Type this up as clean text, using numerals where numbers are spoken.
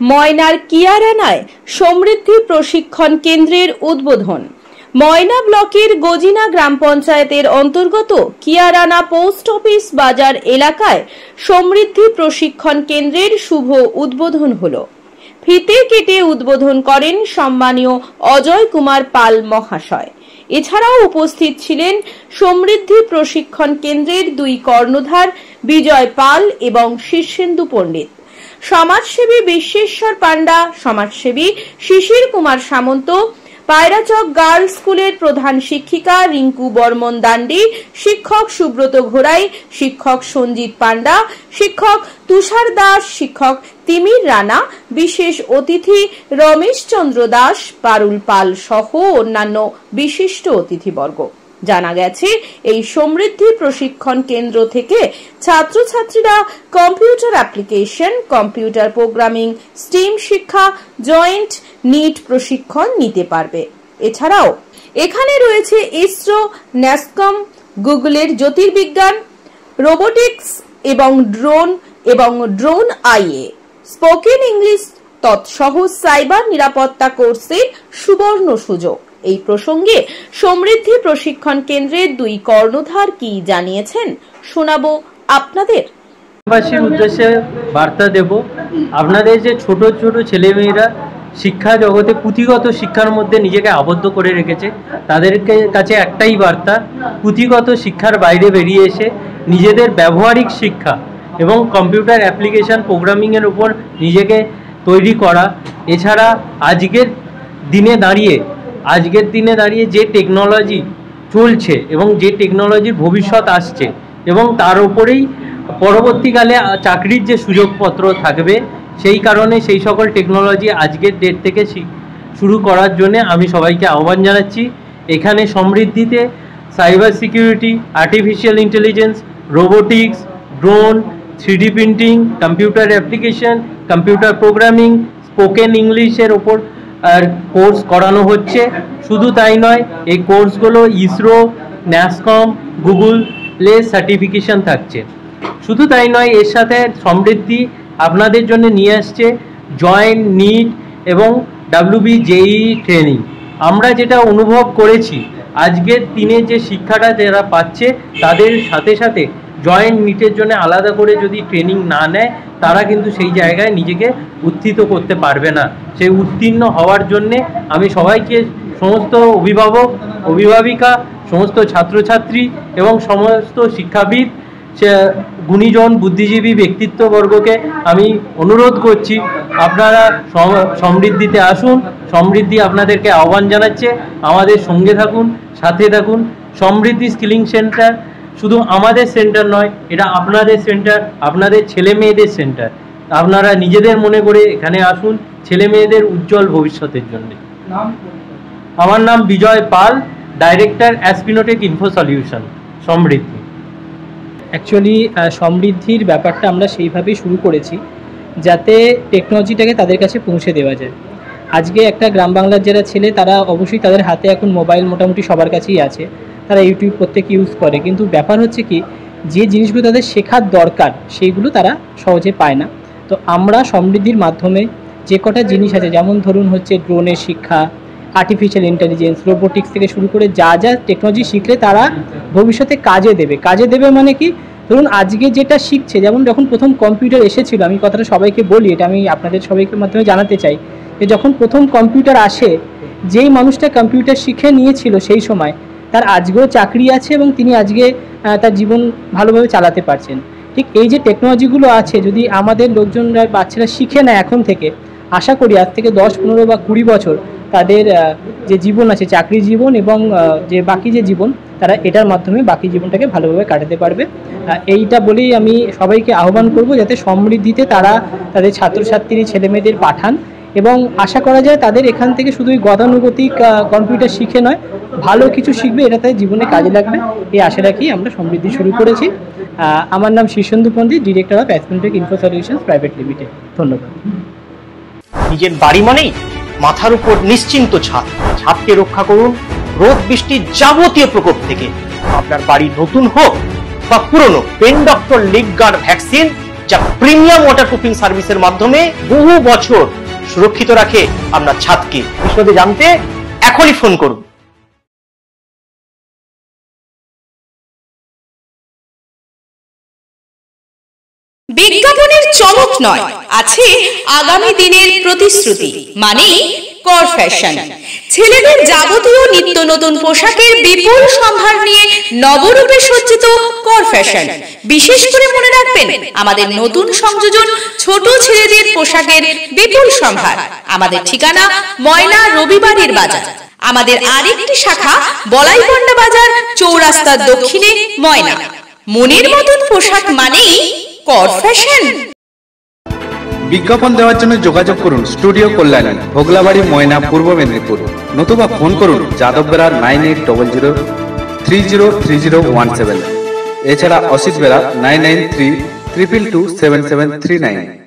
ময়নার কিয়ারানায় সমৃদ্ধি প্রশিক্ষণ কেন্দ্রের উদ্বোধন। ময়না ব্লকের গজিনা গ্রাম পঞ্চায়েতের অন্তর্গত কিয়ারানা পোস্ট অফিস বাজার এলাকায় সমৃদ্ধি প্রশিক্ষণ কেন্দ্রের শুভ উদ্বোধন হলো। ফিতে কেটে উদ্বোধন করেন সম্মানীয় অজয় কুমার পাল মহাশয়। এছাড়াও উপস্থিত ছিলেন সমৃদ্ধি প্রশিক্ষণ কেন্দ্রের দুই কর্ণধার বিজয় পাল এবং শীর্ষেন্দু পণ্ডিত, সমাজসেবী বিশ্বেশ্বর পান্ডা, সমাজসেবী শিশির কুমার সামন্ত, পায়রাচক গার্লস স্কুলের প্রধান শিক্ষিকা রিঙ্কু বর্মন দান্ডি, শিক্ষক সুব্রত ঘোড়াই, শিক্ষক সঞ্জিত পান্ডা, শিক্ষক তুষার দাস, শিক্ষক তিমির রানা, বিশেষ অতিথি রমেশ চন্দ্র দাস, পারুল পাল সহ অন্যান্য বিশিষ্ট অতিথিবর্গ। জানা গেছে, এই সমৃদ্ধি প্রশিক্ষণ কেন্দ্র থেকে ছাত্রছাত্রীরা computer application, computer programming, STEM শিক্ষা, জয়েন্ট নিট প্রশিক্ষণ নিতে পারবে। এছাড়াও এখানে রয়েছে ইসরো, ন্যাসকম, গুগলের জ্যোতির্বিজ্ঞান, রোবোটিক্স এবং ড্রোন আইএ, স্পোকেন ইংলিশ তৎসহ সাইবার নিরাপত্তা কোর্সের সুবর্ণ সুযোগ। এই প্রসঙ্গে সমৃদ্ধি প্রশিক্ষণ কেন্দ্রের দুই কর্ণধার কি জানিয়েছেন শোনাবো আপনাদের। দেশবাসীর উদ্দেশ্যে বার্তা দেব, আপনাদের যে ছোট ছোট ছেলেমেয়েরা শিক্ষা জগতে পুঁথিগত শিক্ষার মধ্যে নিজেকে আবদ্ধ করে রেখেছে, তাদের কাছে একটাই বার্তা, পুঁথিগত শিক্ষার বাইরে বেরিয়ে এসে নিজেদের ব্যবহারিক শিক্ষা এবং কম্পিউটার অ্যাপ্লিকেশন প্রোগ্রামিংয়ের উপর নিজেকে তৈরি করা। এছাড়া আজকের দিনে দাঁড়িয়ে যে টেকনোলজি চলছে এবং যে টেকনোলজির ভবিষ্যৎ আসছে এবং তার উপরেই পরবর্তীকালে চাকরির যে সুযোগপত্র থাকবে, সেই কারণে সেই সকল টেকনোলজি আজকের ডেট থেকে শুরু করার জন্য আমি সবাইকে আহ্বান জানাচ্ছি। এখানে সমৃদ্ধিতে cyber security, artificial intelligence, robotics, drone, 3D printing, computer application, computer programming, spoken ইংলিশের ওপর কোর্স করানো হচ্ছে। শুধু তাই নয়, এই কোর্সগুলো ইসরো, ন্যাসকম, গুগলে সার্টিফিকেশন থাকছে। শুধু তাই নয়, এর সাথে সমৃদ্ধি আপনাদের জন্য নিয়ে আসছে জয়েন্ট নিট এবং WBJEE ট্রেনিং। আমরা যেটা অনুভব করেছি, আজকের দিনে যে শিক্ষাটা যারা পাচ্ছে, তাদের সাথে সাথে জয়েন্ট নিটের জন্য আলাদা করে যদি ট্রেনিং না নেয়, তারা কিন্তু সেই জায়গায় নিজেকে উত্থিত করতে পারবে না। সেই উত্তীর্ণ হওয়ার জন্যে আমি সবাইকে, সমস্ত অভিভাবক, অভিভাবিকা, সমস্ত ছাত্রছাত্রী এবং সমস্ত শিক্ষাবিদ, গুণীজন, বুদ্ধিজীবী ব্যক্তিত্ববর্গকে আমি অনুরোধ করছি, আপনারা সমৃদ্ধিতে আসুন। সমৃদ্ধি আপনাদেরকে আহ্বান জানাচ্ছে, আমাদের সঙ্গে থাকুন, সাথে থাকুন। সমৃদ্ধি স্কিলিং সেন্টার শুধু আমাদের সেন্টার নয়, এটা আপনাদের সেন্টার, আপনাদের ছেলে মেয়েদের সেন্টার। আপনারা নিজেদের মনে করে এখানে আসুন ছেলে মেয়েদের উজ্জ্বল ভবিষ্যতের জন্য। আমার নাম বিজয় পাল, ডাইরেক্টর অ্যাসপিনোটেক ইনফো সলিউশন, সমৃদ্ধি। অ্যাকচুয়ালি সমৃদ্ধির ব্যাপারটা আমরা সেইভাবেই শুরু করেছি যাতে টেকনোলজিটাকে তাদের কাছে পৌঁছে দেওয়া যায়। আজকে একটা গ্রাম বাংলার যারা ছেলে, তারা অবশ্যই তাদের হাতে এখন মোবাইল মোটামুটি সবার কাছেই আছে, তারা ইউটিউব প্রত্যেকে ইউজ করে, কিন্তু ব্যাপার হচ্ছে কি, যে জিনিসগুলো তাদের শেখার দরকার সেইগুলো তারা সহজে পায় না। তো আমরা সমৃদ্ধির মাধ্যমে যে কটা জিনিস আছে, যেমন ধরুন হচ্ছে ড্রোনের শিক্ষা, আর্টিফিশিয়াল ইন্টেলিজেন্স, রোবোটিক্স থেকে শুরু করে যা যা টেকনোলজি শিখলে তারা ভবিষ্যতে কাজে দেবে মানে কি, ধরুন আজকে যেটা শিখছে, যেমন যখন প্রথম কম্পিউটার এসেছিল, আমি কথাটা সবাইকে বলি, এটা আমি আপনাদের সবাইকে মাধ্যমে জানাতে চাই যে যখন প্রথম কম্পিউটার আসে, যেই মানুষটা কম্পিউটার শিখে নিয়েছিল সেই সময়, তার আজকেও চাকরি আছে এবং তিনি আজকে তার জীবন ভালোভাবে চালাতে পারছেন। ঠিক এই যে টেকনোলজিগুলো আছে, যদি আমাদের লোকজনরা, বাচ্চারা শিখে না এখন থেকে, আশা করি আজ থেকে 10, 15 বা 20 বছর তাদের যে জীবন আছে, চাকরি জীবন এবং যে বাকি যে জীবন, তারা এটার মাধ্যমে বাকি জীবনটাকে ভালোভাবে কাটাতে পারবে। এইটা বলেই আমি সবাইকে আহ্বান করব যাতে সমৃদ্ধিতে তারা তাদের ছাত্রছাত্রী ছেলেমেয়েদের পাঠান এবং আশা করা যায় তাদের এখান থেকে শুধু গতানুগতিক কম্পিউটার শিখে নয়, ভালো কিছু শিখবে, এটা তাদের জীবনে কাজে লাগবে। এই আশা রাখি আমরা সমৃদ্ধি শুরু করেছি। আমার নাম Shirshendu Pandit, director of Aspinotech info solutions private limited. ধন্যবাদ। নিজের বাড়ি মানেই মাথার উপর নিশ্চিন্ত ছাদ। ছাদকে রক্ষা করুন রোদ বৃষ্টির যাবতীয় প্রকোপ থেকে। আপনার বাড়ি নতুন হোক বা পুরনো, pen doctor leak guard vaccine যা প্রিমিয়াম ওয়াটারপ্রুফিং সার্ভিসের মাধ্যমে বহু বছর সুরক্ষিত রাখে আপনার ছাদকে। বিশদে জানতে এখনই ফোন করুন। বিজ্ঞাপনের চমক নয়, আছে আগামী দিনের প্রতিশ্রুতি, মানে কর ফ্যাশন। ছেলেদের যাবতীয় নিত্য নতুন পোশাকের বিপুল সম্ভার নিয়ে নবরূপে সজ্জিত কর ফ্যাশন। বিশেষ করে মনে রাখবেন, আমাদের নতুন সংযোজন ছোট ছেলেদের পোশাকের বিপুল সম্ভার। আমাদের ঠিকানা ময়না রবিবারের বাজার। আমাদের আরেকটি শাখা বলাইপন্ডা বাজার চৌরাস্তার দক্ষিণে ময়না। মনের মতন পোশাক মানেই কর ফ্যাশন। বিজ্ঞাপন দেওয়ার জন্য যোগাযোগ করুন স্টুডিও কল্যাণী, ভোগলাবাড়ি, ময়না, পূর্ব মেদিনীপুর। নতুবা ফোন করুন যাদব বেড়া 9800303017। এছাড়া অসিত বেড়া 9932227739।